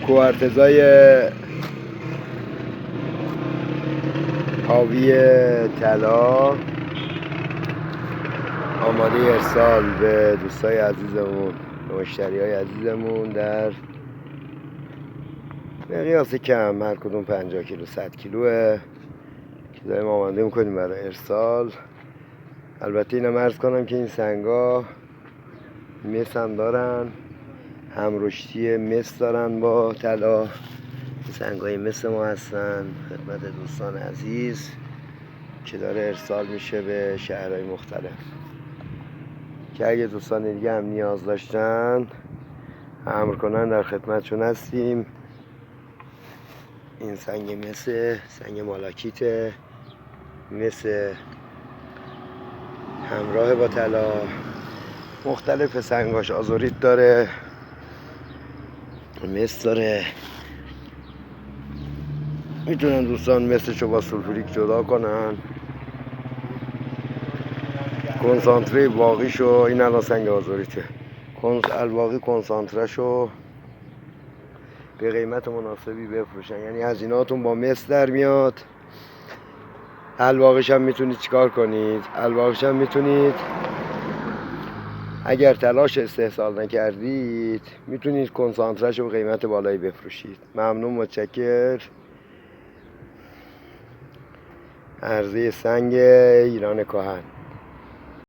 کوارتزای حاوی طلا آماده ارسال به دوستای عزیزمون، به مشتریای عزیزمون در مقیاس کم، هر کدوم 50 کیلو 100 کیلوه که داریم آماده میکنیم برای ارسال. البته اینم عرض کنم که این سنگا مس هم دارن، هم رشدی مس دارن با طلا. سنگای مس ما هستن خدمت دوستان عزیز که داره ارسال میشه به شهرهای مختلف، که اگه دوستان دیگه هم نیاز داشتن امر کنن در خدمتشون هستیم. این سنگ مس، سنگ مالاکیت مس همراه با طلا. مختلف سنگاش، آزوریت داره، مس داره. میتونن دوستان مسشو با سولفوریک جدا کنن. کنسانتره باقیشو، این الان سنگ آزوریته، الباقی کنسانتره شو به قیمت مناسبی بفروشن، یعنی هزینه‌هاتون با مس در میاد. الباقیش هم میتونید چیکار کنید؟ الباقیش هم میتونید اگر تلاش استحصال نکردید میتونید کنسانتره‌شو به قیمت بالایی بفروشید. ممنون، متشکر. عرضه سنگ ایران کهن.